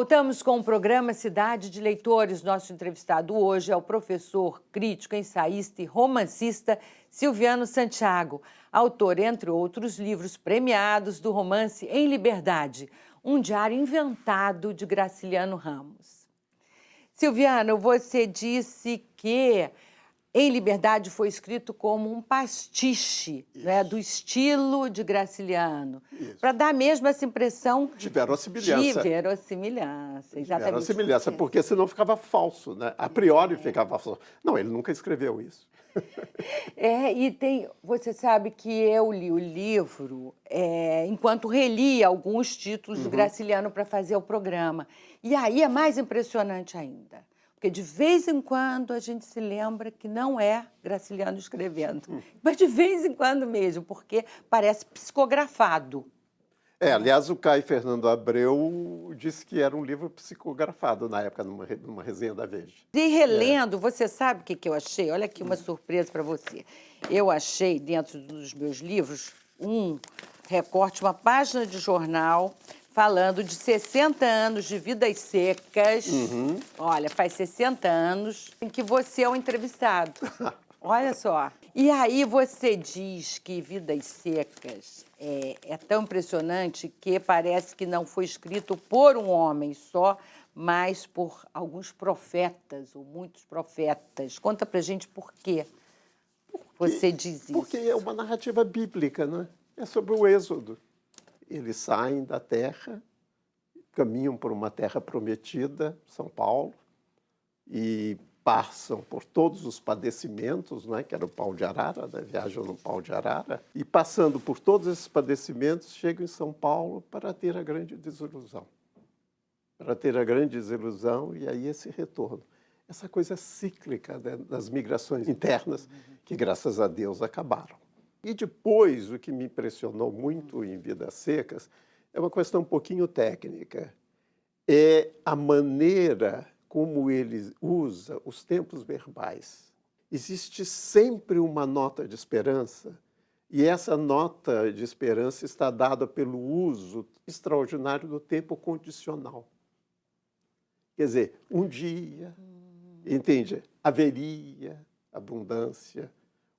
Voltamos com o programa Cidade de Leitores. Nosso entrevistado hoje é o professor, crítico, ensaísta e romancista Silviano Santiago, autor, entre outros livros premiados, do romance Em Liberdade, um diário inventado de Graciliano Ramos. Silviano, você disse que Em Liberdade foi escrito como um pastiche, né, do estilo de Graciliano, para dar mesmo essa impressão de verossimilhança. De verossimilhança, exatamente. Verossimilhança, porque senão ficava falso, né? A priori ficava falso. Não, ele nunca escreveu isso. Você sabe que eu li o livro enquanto reli alguns títulos do Graciliano para fazer o programa. E aí é mais impressionante ainda. Porque de vez em quando a gente se lembra que não é Graciliano escrevendo. Mas de vez em quando mesmo, porque parece psicografado. Aliás, o Caio Fernando Abreu disse que era um livro psicografado na época, numa resenha da Veja. E relendo, você sabe o que eu achei? Olha aqui uma surpresa para você. Eu achei, dentro dos meus livros, um recorte, uma página de jornal falando de 60 anos de Vidas Secas. Olha, faz 60 anos em que você é o entrevistado. Olha só. E aí você diz que Vidas Secas é tão impressionante que parece que não foi escrito por um homem só, mas por alguns profetas, ou muitos profetas. Conta pra gente por quê você diz isso. Porque é uma narrativa bíblica, né? É sobre o Êxodo. Eles saem da terra, caminham por uma terra prometida, São Paulo, e passam por todos os padecimentos, né, que era o pau de arara, né, viajam no pau de arara, e passando por todos esses padecimentos, chegam em São Paulo para ter a grande desilusão. Para ter a grande desilusão e aí esse retorno. Essa coisa cíclica, né, das migrações internas, que graças a Deus acabaram. E depois, o que me impressionou muito em Vidas Secas é uma questão um pouquinho técnica. É a maneira como ele usa os tempos verbais. Existe sempre uma nota de esperança, e essa nota de esperança está dada pelo uso extraordinário do tempo condicional. Quer dizer, um dia, entende? Haveria abundância,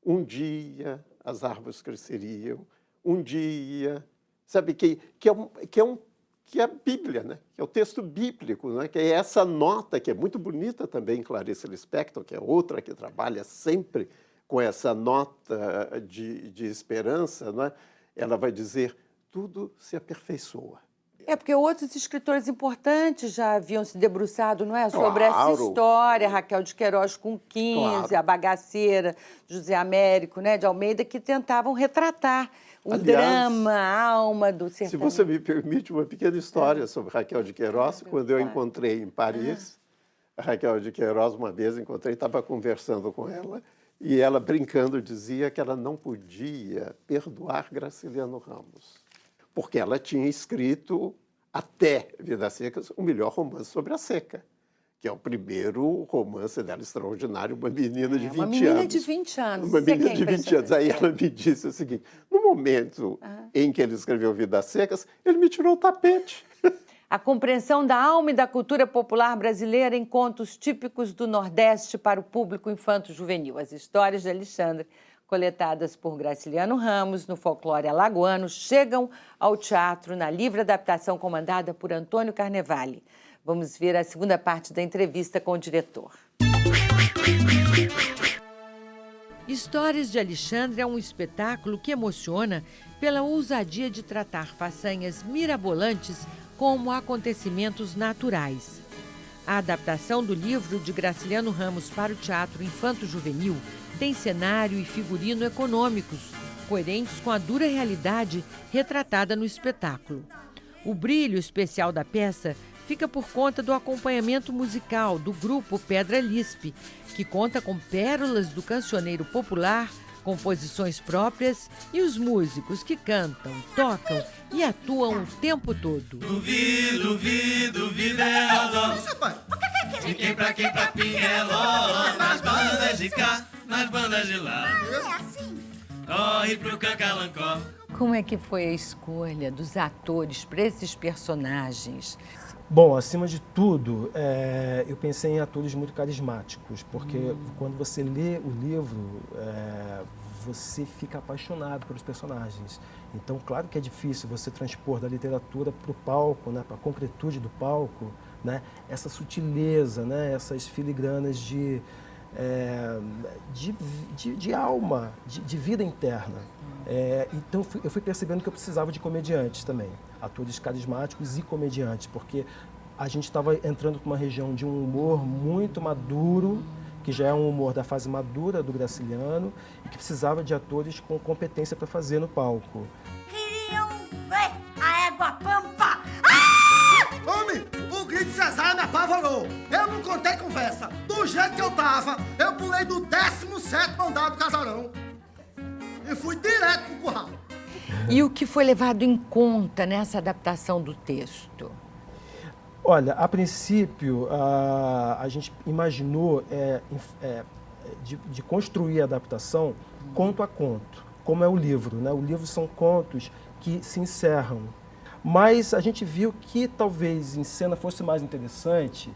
um dia as árvores cresceriam, um dia, sabe, que é a Bíblia, né? Que é o texto bíblico, né? Que é essa nota que é muito bonita também, Clarice Lispector, que é outra que trabalha sempre com essa nota de esperança, né? Ela vai dizer, tudo se aperfeiçoa. Porque outros escritores importantes já haviam se debruçado, não é? Sobre essa história, Raquel de Queiroz com 15, a Bagaceira, José Américo, né, de Almeida, que tentavam retratar o drama, a alma do sertanejo. Se você me permite uma pequena história sobre Raquel de Queiroz, quando eu encontrei em Paris, a Raquel de Queiroz, uma vez estava conversando com ela, e ela, brincando, dizia que ela não podia perdoar Graciliano Ramos, porque ela tinha escrito, até Vidas Secas, o melhor romance sobre a seca, que é o primeiro romance dela extraordinário, uma menina de 20 anos. Uma menina de 20 anos. Uma menina de 20 anos. Aí ela me disse o seguinte, no momento em que ele escreveu Vidas Secas, ele me tirou o tapete. A compreensão da alma e da cultura popular brasileira em contos típicos do Nordeste para o público infanto-juvenil. As histórias de Alexandre, coletadas por Graciliano Ramos no folclore alagoano, chegam ao teatro na livre adaptação comandada por Antônio Carnevale. Vamos ver a segunda parte da entrevista com o diretor. Histórias de Alexandre é um espetáculo que emociona pela ousadia de tratar façanhas mirabolantes como acontecimentos naturais. A adaptação do livro de Graciliano Ramos para o teatro infanto-juvenil tem cenário e figurino econômicos, coerentes com a dura realidade retratada no espetáculo. O brilho especial da peça fica por conta do acompanhamento musical do grupo Pedra Lispe, que conta com pérolas do cancioneiro popular, composições próprias e os músicos que cantam, tocam e atuam o tempo todo. Duvido é o dó. De quem pra Pinheló, nas bandas de cá, nas bandas de lá. Corre pro Cancalancó. Como é que foi a escolha dos atores para esses personagens? Bom, acima de tudo, eu pensei em atores muito carismáticos, porque quando você lê o livro, você fica apaixonado pelos personagens. Então, claro que é difícil você transpor da literatura para o palco, né, para a concretude do palco, né, essa sutileza, né, essas filigranas de alma, de vida interna. Então eu fui percebendo que eu precisava de comediantes também, atores carismáticos e comediantes, porque a gente estava entrando para uma região de um humor muito maduro, que já é um humor da fase madura do Graciliano, e que precisava de atores com competência para fazer no palco. Queriam ver a égua pampa! Homem, o grito de Cesária me apavorou. Eu não contei conversa. Do jeito que eu tava, eu pulei do 17º andar do casarão e fui direto pro curral. E o que foi levado em conta nessa adaptação do texto? Olha, a princípio, a gente imaginou de construir a adaptação conto a conto, como é o livro, né? O livro são contos que se encerram. Mas a gente viu que talvez em cena fosse mais interessante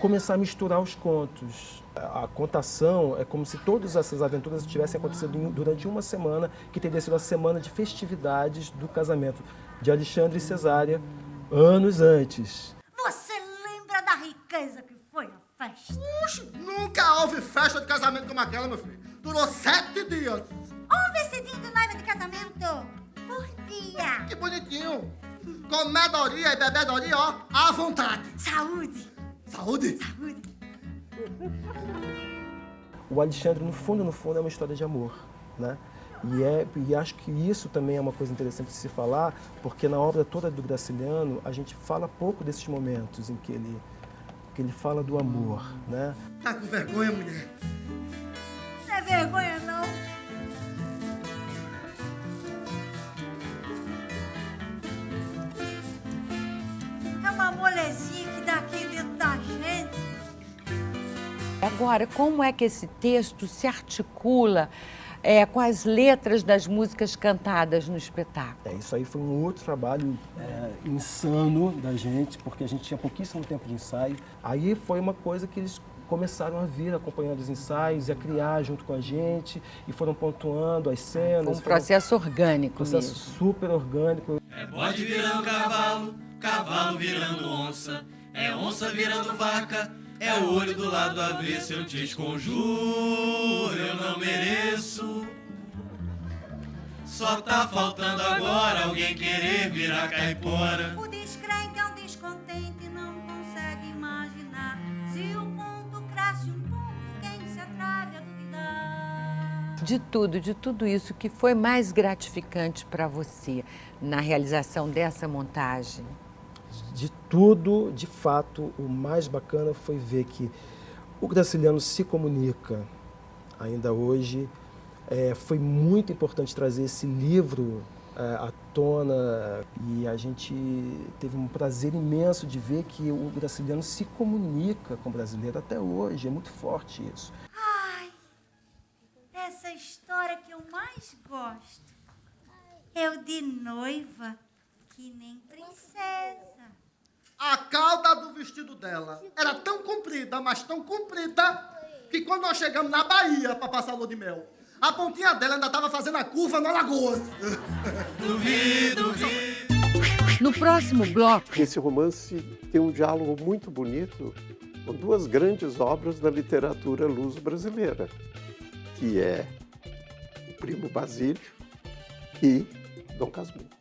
começar a misturar os contos. A contação é como se todas essas aventuras tivessem acontecido durante uma semana, que teria sido a semana de festividades do casamento de Alexandre e Cesária, anos antes. Você lembra da riqueza que foi a festa? Puxa, nunca houve festa de casamento como aquela, meu filho. Durou 7 dias. Um vestidinho de noiva de casamento por dia. Que bonitinho. Comedoria e bebedoria, ó, à vontade. Saúde! Saúde? Saúde! O Alexandre, no fundo, é uma história de amor, né? E acho que isso também é uma coisa interessante de se falar, porque na obra toda do Graciliano, a gente fala pouco desses momentos em que ele fala do amor, né? Tá com vergonha, mulher? Não é vergonha, não. É uma molezinha que dá aqui dentro da gente. Agora, como é que esse texto se articula com as letras das músicas cantadas no espetáculo? Isso aí foi um outro trabalho insano da gente, porque a gente tinha pouquíssimo tempo de ensaio. Aí foi uma coisa que eles começaram a vir acompanhando os ensaios e a criar junto com a gente, e foram pontuando as cenas. Foi um processo orgânico mesmo. Super orgânico. É bode virando cavalo, cavalo virando onça, é onça virando vaca, é o olho do lado avesso, eu te esconjuro, eu não mereço. Só tá faltando agora alguém querer virar caipora. O descrente é um descontente, não consegue imaginar. Se o ponto cresce um pouco, quem se atreve a duvidar? De tudo isso, que foi mais gratificante para você na realização dessa montagem? De tudo, de fato, o mais bacana foi ver que o Graciliano se comunica ainda hoje. Foi muito importante trazer esse livro à tona, e a gente teve um prazer imenso de ver que o Graciliano se comunica com o brasileiro até hoje. É muito forte isso. Ai, essa história que eu mais gosto é o de noiva que nem princesa. A cauda do vestido dela era tão comprida, mas tão comprida, que quando nós chegamos na Bahia para passar a lua de mel, a pontinha dela ainda estava fazendo a curva no Alagoas. Duvido. No próximo bloco, Esse romance tem um diálogo muito bonito com duas grandes obras da literatura luso-brasileira, que é O Primo Basílio e Dom Casmurro.